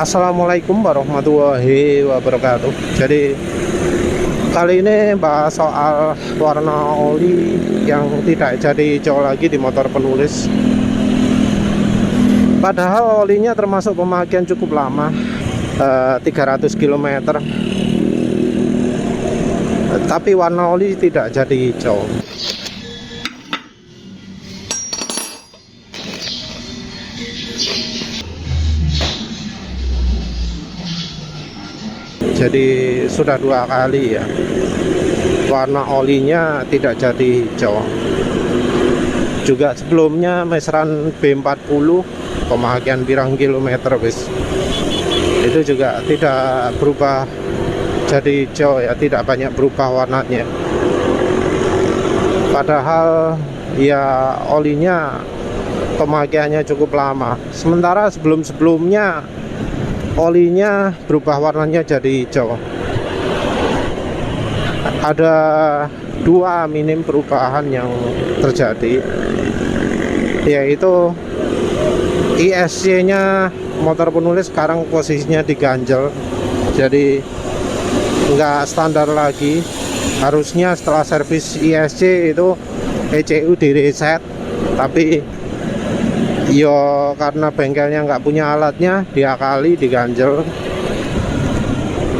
Assalamualaikum warahmatullahi wabarakatuh. Jadi kali ini bahas soal warna oli yang tidak jadi hijau lagi di motor penulis. Padahal olinya termasuk pemakaian cukup lama, 300 km. Tapi warna oli tidak jadi hijau. Jadi sudah 2 kali ya warna olinya tidak jadi hijau. Juga sebelumnya Mesran B40 pemakaian pirang kilometer wis, itu juga tidak berubah jadi hijau ya, tidak banyak berubah warnanya. Padahal ya olinya pemakaiannya cukup lama. Sementara sebelum-sebelumnya olinya berubah warnanya jadi hijau. Ada 2 minim perubahan yang terjadi, yaitu ISC nya motor penulis sekarang posisinya diganjel, jadi nggak standar lagi. Harusnya setelah servis ISC itu ECU di reset, tapi yo karena bengkelnya nggak punya alatnya, diakali, diganjel.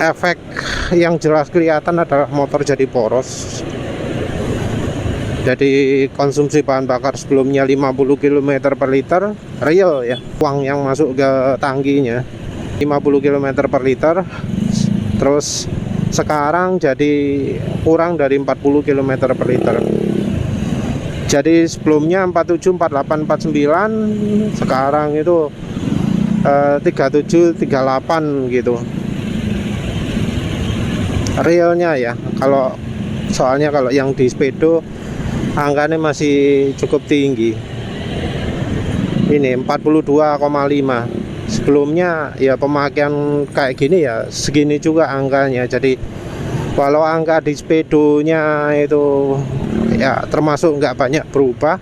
Efek yang jelas kelihatan adalah motor jadi poros. Jadi konsumsi bahan bakar sebelumnya 50 km per liter real ya, uang yang masuk ke tangkinya 50 km per liter. Terus sekarang jadi kurang dari 40 km per liter. Jadi sebelumnya 47, 48, 49, sekarang itu 37, 38 gitu. Realnya ya, soalnya kalau yang di speedo angkanya masih cukup tinggi. Ini 42,5. Sebelumnya ya pemakaian kayak gini ya segini juga angkanya. Jadi walau angka di speedonya itu ya termasuk nggak banyak berubah,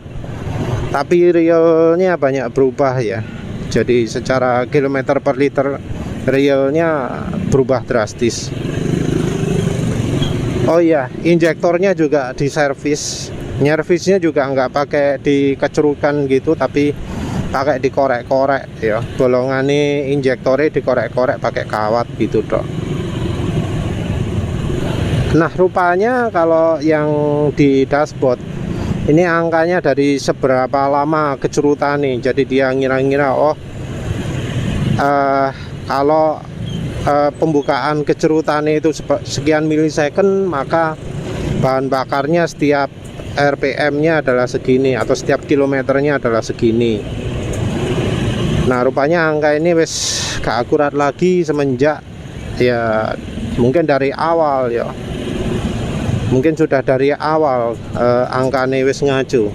tapi realnya banyak berubah ya. Jadi secara kilometer per liter realnya berubah drastis. Oh iya, injektornya juga diservis. Nyervisnya juga nggak pakai dikecerukan gitu, tapi pakai dikorek-korek ya. Bolongannya injektornya dikorek-korek pakai kawat gitu dok. Nah rupanya kalau yang di dashboard ini angkanya dari seberapa lama kecerutan nih. Jadi dia ngira-ngira kalau pembukaan kecerutan itu sekian milisecond, maka bahan bakarnya setiap RPM-nya adalah segini, atau setiap kilometernya adalah segini. Nah rupanya angka ini wis gak akurat lagi semenjak ya mungkin dari awal ya. Mungkin sudah dari awal angkanya wis ngaco.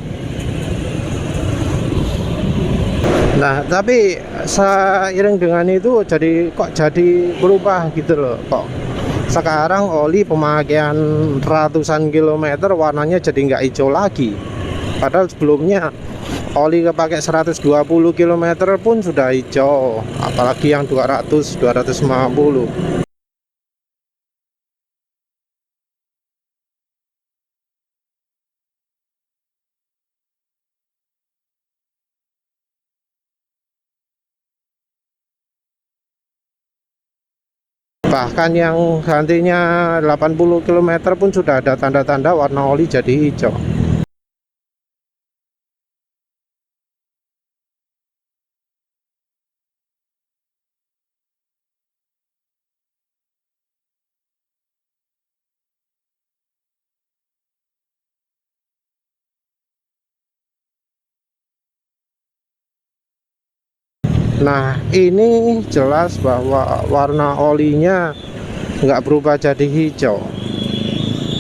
Nah tapi seiring dengan itu kok jadi berubah gitu loh. Kok sekarang oli pemakaian ratusan kilometer warnanya jadi nggak hijau lagi. Padahal sebelumnya oli kepakai 120 km pun sudah hijau, apalagi yang 200, 250. Bahkan yang gantinya 80 km pun sudah ada tanda-tanda warna oli jadi hijau. Nah ini jelas bahwa warna olinya nggak berubah jadi hijau,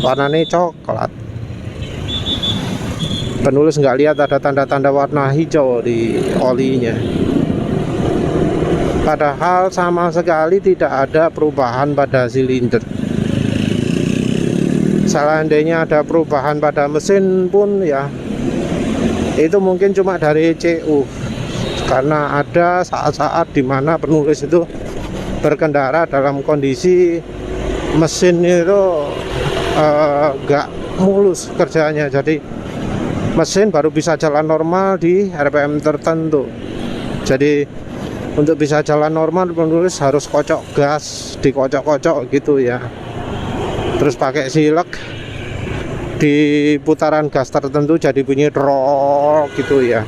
warnanya coklat. Penulis nggak lihat ada tanda-tanda warna hijau di olinya. Padahal sama sekali tidak ada perubahan pada silinder. Seandainya ada perubahan pada mesin pun ya itu mungkin cuma dari ECU, karena ada saat-saat dimana penulis itu berkendara dalam kondisi mesin itu gak mulus kerjanya. Jadi mesin baru bisa jalan normal di RPM tertentu. Jadi untuk bisa jalan normal penulis harus kocok gas, dikocok-kocok gitu ya. Terus pakai silek di putaran gas tertentu jadi bunyi drok gitu ya.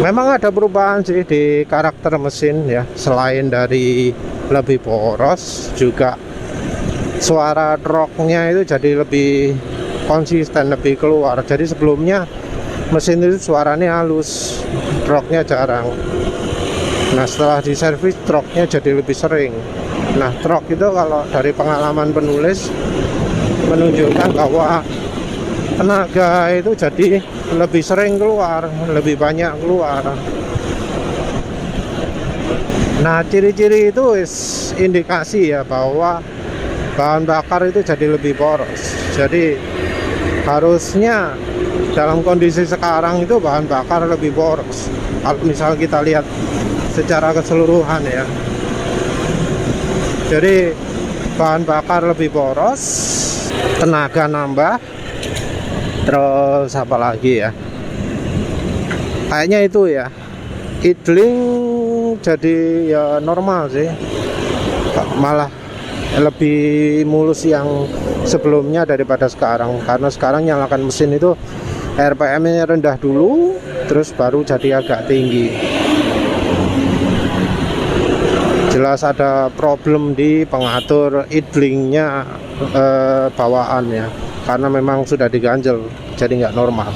Memang ada perubahan sih di karakter mesin ya. Selain dari lebih poros, juga suara droknya itu jadi lebih konsisten, lebih keluar. Jadi sebelumnya mesin itu suaranya halus, droknya jarang. Nah setelah diservis, droknya jadi lebih sering. Nah drok itu kalau dari pengalaman penulis menunjukkan bahwa tenaga itu jadi lebih sering keluar, lebih banyak keluar. Nah ciri-ciri itu indikasi ya bahwa bahan bakar itu jadi lebih poros. Jadi harusnya dalam kondisi sekarang itu bahan bakar lebih poros. Kalau misal kita lihat secara keseluruhan ya, jadi bahan bakar lebih poros, tenaga nambah, terus apa lagi ya, kayaknya itu ya, idling jadi ya normal sih, malah lebih mulus yang sebelumnya daripada sekarang. Karena sekarang nyalakan mesin itu RPM nya rendah dulu, terus baru jadi agak tinggi. Jelas ada problem di pengatur idlingnya bawaan ya, karena memang sudah diganjel jadi nggak normal.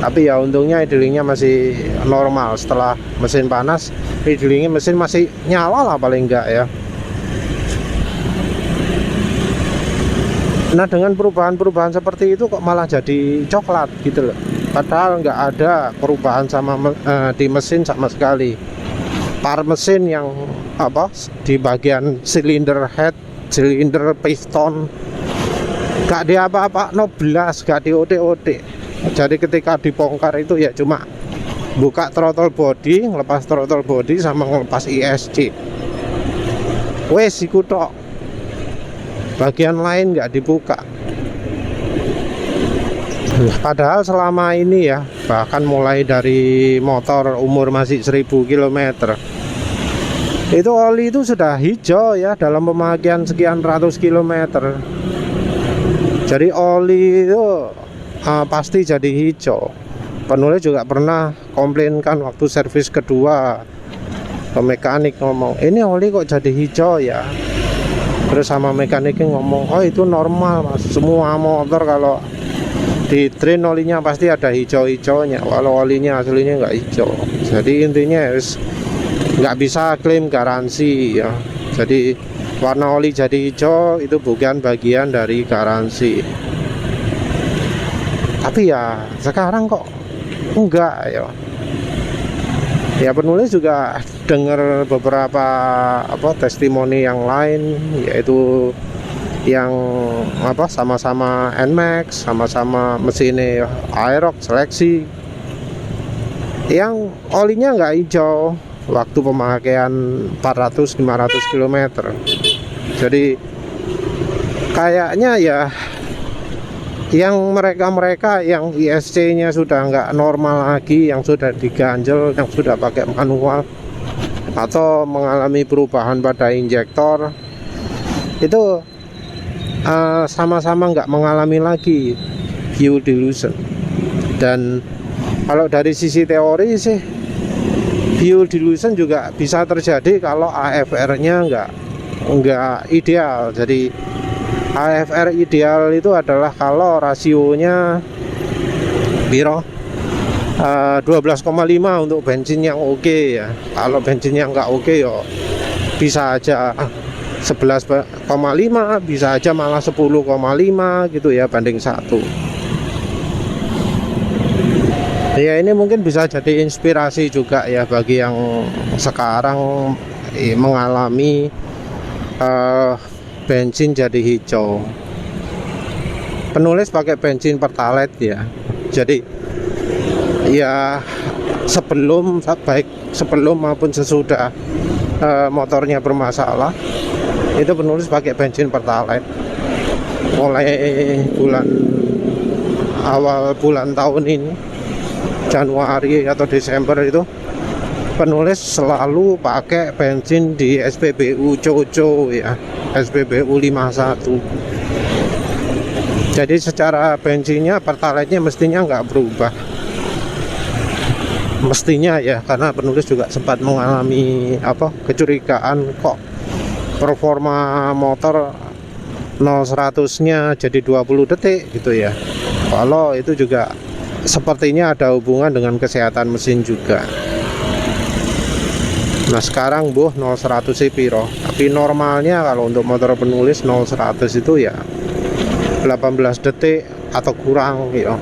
Tapi ya untungnya idlingnya masih normal. Setelah mesin panas, idlingnya mesin masih nyala lah paling enggak ya. Nah dengan perubahan-perubahan seperti itu kok malah jadi coklat gitu loh. Padahal nggak ada perubahan sama di mesin sama sekali. Par mesin yang apa di bagian silinder head, silinder piston gak di apa-apa, no belas, gak di ode-ode. Jadi ketika dibongkar itu ya cuma buka throttle body, ngelepas throttle body sama ngelepas ISC. Wes iku tok. Bagian lain nggak dibuka. Padahal selama ini ya, bahkan mulai dari motor umur masih 1000 km, itu oli itu sudah hijau ya dalam pemakaian sekian ratus kilometer. Jadi oli itu pasti jadi hijau. Penulis juga pernah komplainkan waktu servis kedua ke mekanik, ngomong ini oli kok jadi hijau ya. Terus sama mekaniknya ngomong, oh itu normal mas, semua motor kalau di drain olinya pasti ada hijau-hijaunya, walau olinya aslinya nggak hijau. Jadi intinya nggak bisa klaim garansi ya. Jadi warna oli jadi hijau itu bukan bagian dari garansi. Tapi ya sekarang kok enggak ya. Ya penulis juga dengar beberapa testimoni yang lain, yaitu yang sama-sama NMAX, sama-sama mesinnya Aerox seleksi, yang olinya nggak hijau waktu pemakaian 400-500 km. Jadi kayaknya ya yang mereka yang ISC-nya sudah nggak normal lagi, yang sudah diganjel, yang sudah pakai manual atau mengalami perubahan pada injektor, itu sama-sama nggak mengalami lagi fuel dilution. Dan kalau dari sisi teori sih, fuel dilution juga bisa terjadi kalau AFR-nya nggak ideal. Jadi AFR ideal itu adalah kalau rasionya biro 12,5 untuk bensin yang oke ya. Kalau bensin yang nggak oke ya bisa aja 11,5, bisa aja malah 10,5 gitu ya banding 1. Ya ini mungkin bisa jadi inspirasi juga ya bagi yang sekarang mengalami bensin jadi hijau. Penulis pakai bensin pertalite ya. Jadi ya baik sebelum maupun sesudah motornya bermasalah itu penulis pakai bensin Pertalite. Mulai awal bulan tahun ini, Januari atau Desember, itu penulis selalu pakai bensin di SPBU Coco ya, SPBU 51. Jadi secara bensinnya Pertalite-nya mestinya nggak berubah, mestinya ya, karena penulis juga sempat mengalami kecurigaan kok performa motor 0-100-nya jadi 20 detik gitu ya. Kalau itu juga sepertinya ada hubungan dengan kesehatan mesin juga. Nah sekarang 0-100 sih piro, tapi normalnya kalau untuk motor penulis 0-100 itu ya 18 detik atau kurang ya.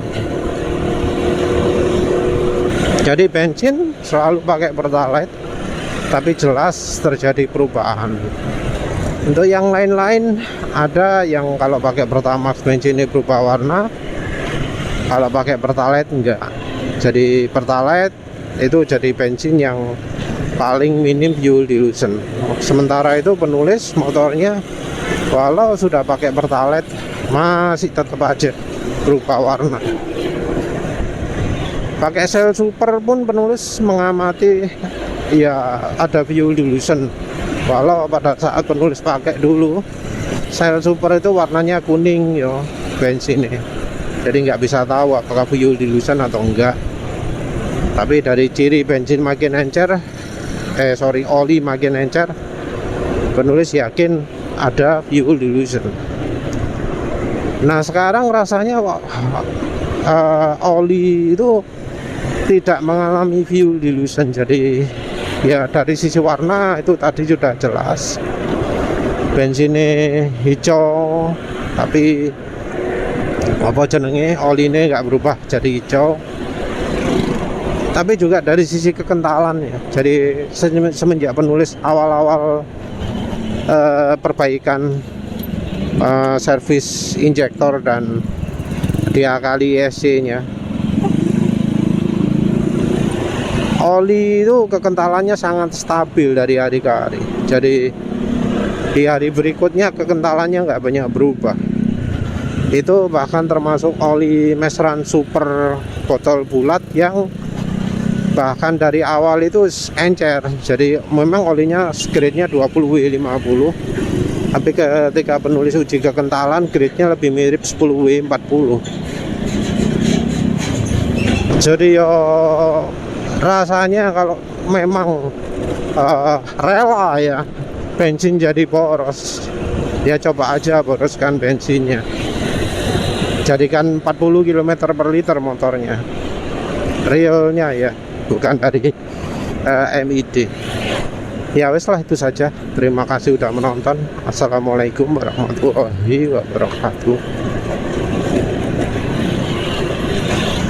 Jadi bensin selalu pakai Pertalite, tapi jelas terjadi perubahan. Untuk yang lain-lain ada yang kalau pakai Pertamax bensinnya berubah warna, kalau pakai Pertalite enggak. Jadi Pertalite itu jadi bensin yang paling minim fuel dilution. Sementara itu penulis motornya walau sudah pakai Pertalite masih tetap aja berubah warna. Pakai sel super pun penulis mengamati ya ada fuel dilution. Walau pada saat penulis pakai dulu sel super itu warnanya kuning yo bensinnya, jadi nggak bisa tahu apakah fuel dilution atau enggak. Tapi dari ciri bensin makin encer, oli makin encer, penulis yakin ada fuel dilution. Nah sekarang rasanya oli itu tidak mengalami fuel dilution. Jadi ya dari sisi warna itu tadi sudah jelas bensinnya hijau, tapi olinya nggak berubah jadi hijau. Tapi juga dari sisi kekentalan ya, jadi semenjak penulis awal-awal perbaikan servis injektor dan diakali ESC nya, oli itu kekentalannya sangat stabil dari hari ke hari. Jadi di hari berikutnya kekentalannya nggak banyak berubah. Itu bahkan termasuk oli Mesran Super botol bulat yang bahkan dari awal itu encer. Jadi memang olinya grade-nya 20W50, tapi ketika penulis uji kekentalan grade-nya lebih mirip 10W40. Jadi rasanya kalau memang rela ya bensin jadi boros, ya coba aja boroskan bensinnya, jadikan 40 km per liter motornya realnya ya, bukan dari MID. Ya wes lah, itu saja. Terima kasih udah menonton. Assalamualaikum warahmatullahi wabarakatuh.